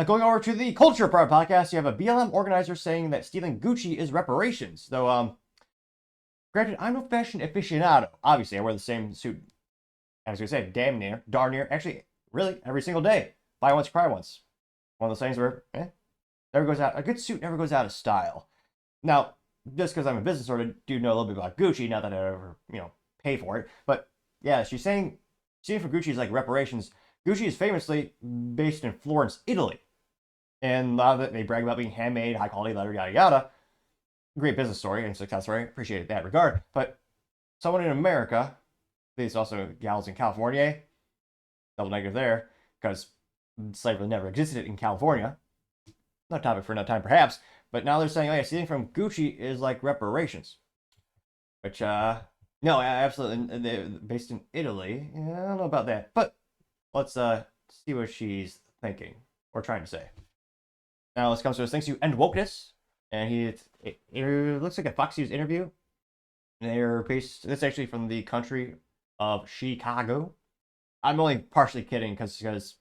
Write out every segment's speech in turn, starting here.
Going over to the Culture Part podcast, you have a BLM organizer saying that stealing Gucci is reparations. Though, granted, I'm no fashion aficionado. Obviously, I wear the same suit, as we say, darn near, actually, really, every single day. Buy once, cry once. One of those things where, never goes out. A good suit never goes out of style. Now, just because I'm a business owner, I do know a little bit about Gucci. Not that I ever, pay for it. But yeah, she's saying stealing from Gucci is like reparations. Gucci is famously based in Florence, Italy. And a lot of it, they brag about being handmade, high quality leather, yada yada. Great business story and success story. Appreciate that regard. But someone in America, there's also gals in California, double negative there, because slavery never existed in California. No topic for another time, perhaps. But now they're saying, oh yeah, stealing from Gucci is like reparations. Which, no, absolutely. They're based in Italy. Yeah, I don't know about that. But let's see what she's thinking or trying to say. Now let's come to his things to end wokeness. And it looks like a Fox News interview. And they're based, this actually from the country of Chicago. I'm only partially kidding because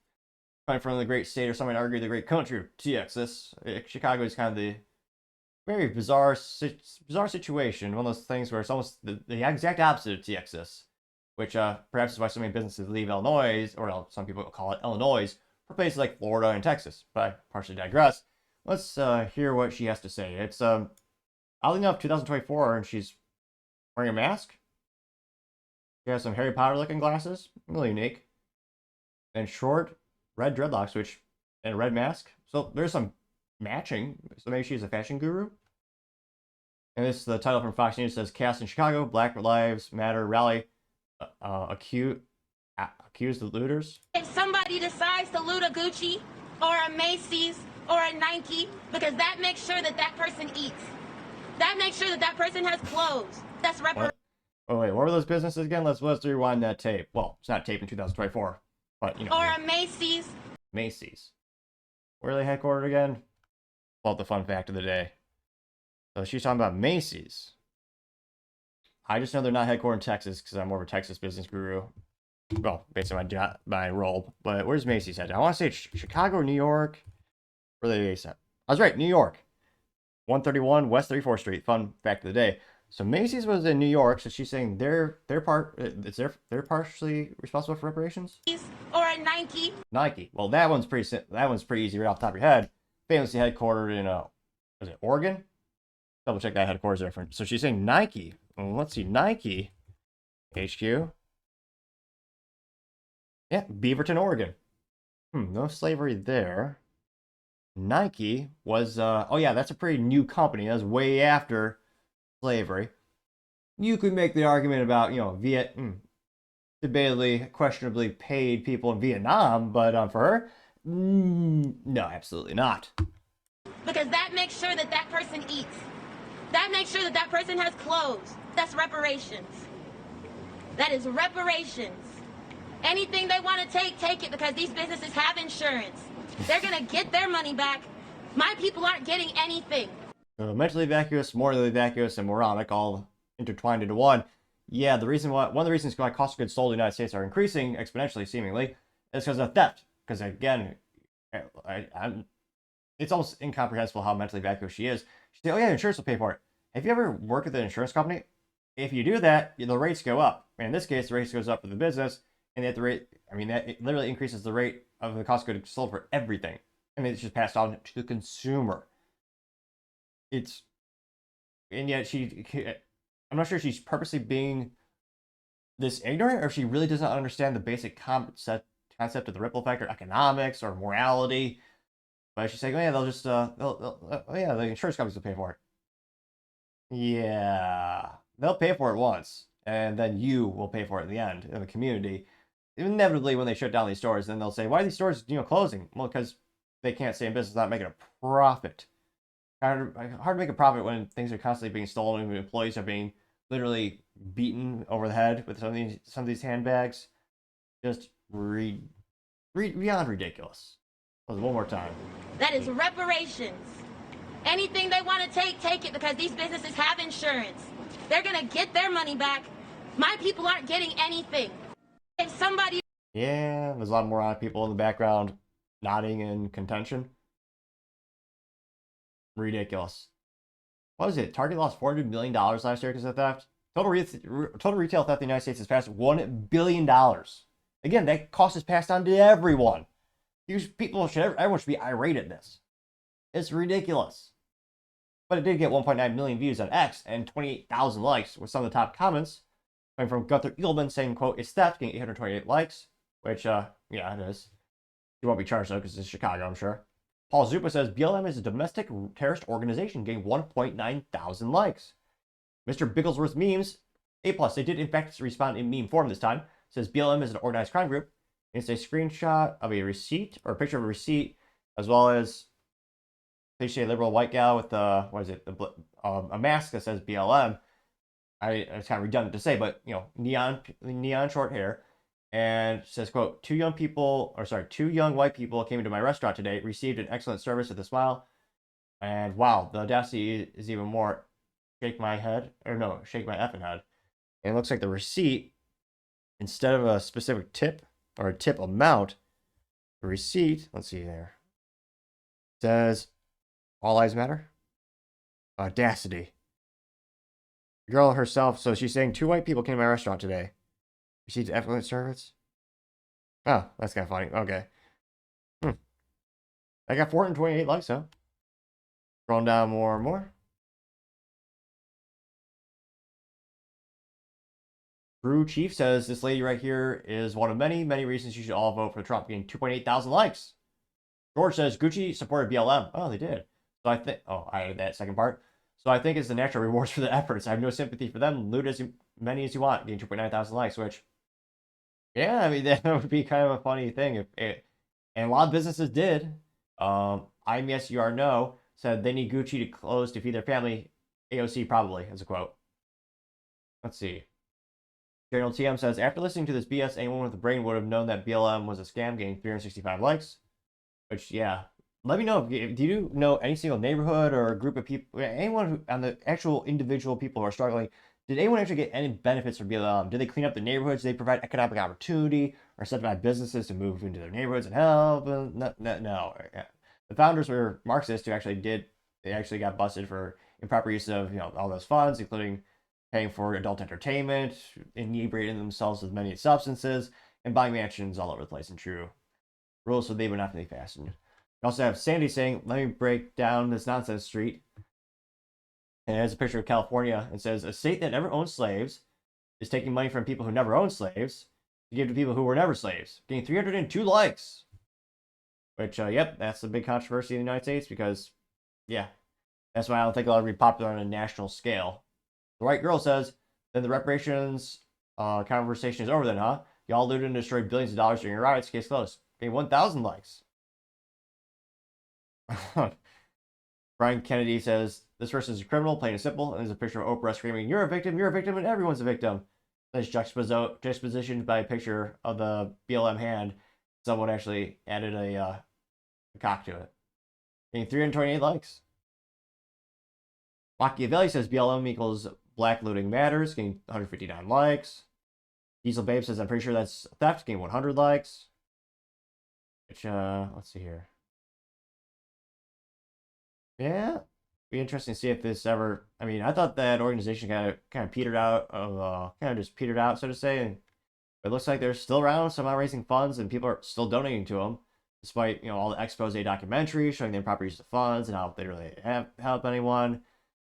coming from the great state, or some might argue the great country of Texas, Chicago is kind of the very bizarre situation. One of those things where it's almost the exact opposite of Texas, which perhaps is why so many businesses leave Illinois, or some people call it Illinois, for places like Florida and Texas. But I partially digress. Let's hear what she has to say. It's oddly enough 2024, and she's wearing a mask. She has some Harry Potter looking glasses, really unique, and short red dreadlocks, and a red mask. So there's some matching. So maybe she's a fashion guru. And this is the title from Fox News. It says, "Chaos in Chicago, Black Lives Matter rally accuse the looters." If somebody decides to loot a Gucci or a Macy's or a Nike, because that makes sure that that person eats. That makes sure that that person has clothes. That's reparations. Oh wait, what were those businesses again? Let's rewind that tape. Well, it's not tape in 2024, but Or a Macy's. Macy's. Where are they headquartered again? Well, the fun fact of the day. So she's talking about Macy's. I just know they're not headquartered in Texas because I'm more of a Texas business guru. Well, based on my role. But where's Macy's at? I want to say it's Chicago or New York. Where are they based at? I was right, New York. 131 West 34th Street. Fun fact of the day. So Macy's was in New York, so she's saying they're partially responsible for reparations. Or a Nike. Nike. Well, that one's pretty easy right off the top of your head. Famously headquartered in was it Oregon? Double check that headquarters reference. So she's saying Nike. Well, let's see, Nike HQ. Yeah, Beaverton, Oregon. No slavery there. Nike was oh yeah, that's a pretty new company. That was way after slavery. You could make the argument about, debatably, questionably paid people in Vietnam, but for her, no, absolutely not. Because that makes sure that that person eats. That makes sure that that person has clothes. That's reparations. That is reparations. Anything they want to take it, because these businesses have insurance. They're going to get their money back. My people aren't getting anything. Mentally vacuous, morally vacuous, and moronic all intertwined into one. Yeah, one of the reasons why cost of goods sold in the United States are increasing exponentially, seemingly, is because of theft. Because again, it's almost incomprehensible how mentally vacuous she is. She said, "Oh yeah, insurance will pay for it." Have you ever worked with an insurance company? If you do that, the rates go up. And in this case, the rates goes up for the business, and at the rate, that it literally increases the rate of the cost of goods sold for everything. It's just passed on to the consumer. And yet I'm not sure if she's purposely being this ignorant, or if she really doesn't understand the basic concept of the ripple effect, or economics, or morality. But she's saying, oh yeah, they'll just, oh yeah, the insurance companies will pay for it. Yeah, they'll pay for it once, and then you will pay for it in the end, in the community. Inevitably, when they shut down these stores, then they'll say, why are these stores, closing? Well, because they can't stay in business without making a profit. Hard to make a profit when things are constantly being stolen and employees are being literally beaten over the head with some of these handbags. Just beyond ridiculous. One more time. That is reparations. Anything they want to take it, because these businesses have insurance. They're going to get their money back. My people aren't getting anything. If somebody... Yeah, there's a lot more people in the background. nodding in contention. Ridiculous. What was it? Target lost $400 million last year because of theft. Total retail theft in the United States has passed $1 billion. Again, that cost is passed on to everyone. Everyone should be irate at this. It's ridiculous. But it did get 1.9 million views on X and 28,000 likes, with some of the top comments coming from Gunther Eagleman saying, quote, "It's theft," getting 828 likes, which, yeah, it is. You won't be charged, though, because it's Chicago, I'm sure. Paul Zupa says, "BLM is a domestic terrorist organization," getting 1.9 thousand likes. Mr. Bigglesworth Memes, A+, they did, in fact, respond in meme form this time. Says, "BLM is an organized crime group." It's a screenshot of a receipt, or a picture of a receipt, as well as cliche liberal white gal with a mask that says BLM. It's kind of redundant to say, but neon short hair, and says, quote, two young white people came into my restaurant today, received an excellent service with a smile, and wow, the audacity is even more. Shake my effing head. And it looks like the receipt, instead of a specific tip or a tip amount, the receipt, let's see there, says all lives matter. Audacity. The girl herself, so she's saying two white people came to my restaurant today. Received excellent service. Oh, that's kind of funny. Okay. I got 428 likes, though. Scrolling down more and more. Brew Chief says, "This lady right here is one of many, many reasons you should all vote for Trump," getting 2.8 thousand likes. George says, "Gucci supported BLM." Oh, they did. So I think, I added that second part. "So I think it's the natural rewards for the efforts. I have no sympathy for them. Loot as many as you want," getting 2.9 thousand likes, which, yeah, I mean, that would be kind of a funny thing if it, and a lot of businesses did. I'm yes, you are no, said they need Gucci to close to feed their family. AOC probably, as a quote. Let's see. General TM says, "After listening to this BS, anyone with a brain would have known that BLM was a scam," getting 365 likes. Which, yeah. Let me know, do you know any single neighborhood or a group of people, anyone who, on the actual individual people who are struggling, did anyone actually get any benefits from BLM? Did they clean up the neighborhoods? Did they provide economic opportunity or incentivize businesses to move into their neighborhoods and help? No. The founders were Marxists who they actually got busted for improper use of, all those funds, including paying for adult entertainment, inebriating themselves with many substances, and buying mansions all over the place in true rules so they would not be fastened. We also have Sandy saying, "Let me break down this nonsense street." And it has a picture of California and says, "A state that never owned slaves is taking money from people who never owned slaves to give to people who were never slaves," getting 302 likes. Which, yep, that's a big controversy in the United States because, yeah, that's why I don't think it'll ever be popular on a national scale. The white girl says, "Then the reparations conversation is over then, huh? Y'all looted and destroyed billions of dollars during your riots. Case closed." Getting 1,000 likes. Brian Kennedy says, "This person is a criminal, plain and simple." And there's a picture of Oprah screaming, you're a victim, and everyone's a victim." That's juxtapositioned by a picture of the BLM hand. Someone actually added a cock to it. Getting 328 likes. Machiavelli says, "BLM equals black looting matters," getting 159 likes. Diesel Babe says, "I'm pretty sure that's theft," getting 100 likes. Which, let's see here. Yeah, be interesting to see if this ever. I mean, I thought that organization kind of petered out just petered out, so to say. And it looks like they're still around, somehow raising funds, and people are still donating to them, despite all the expose documentaries showing the improper use of funds and how they really have helped anyone.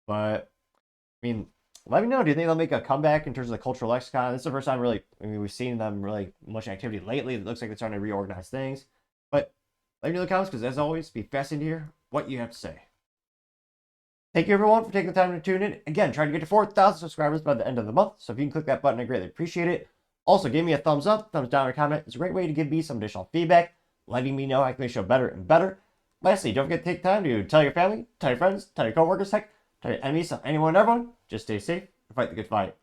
But I mean, let me know. Do you think they'll make a comeback in terms of the cultural lexicon? This is the first time we've seen them really much activity lately. It looks like they're starting to reorganize things. But let me know in the comments, because as always, be fascinated to hear what you have to say. Thank you, everyone, for taking the time to tune in. Again, trying to get to 4,000 subscribers by the end of the month. So if you can click that button, I greatly appreciate it. Also, give me a thumbs up, thumbs down, or comment. It's a great way to give me some additional feedback, letting me know I can make the show better and better. Lastly, don't forget to take time to tell your family, tell your friends, tell your coworkers, heck, tell your enemies, tell anyone and everyone. Just stay safe and fight the good fight.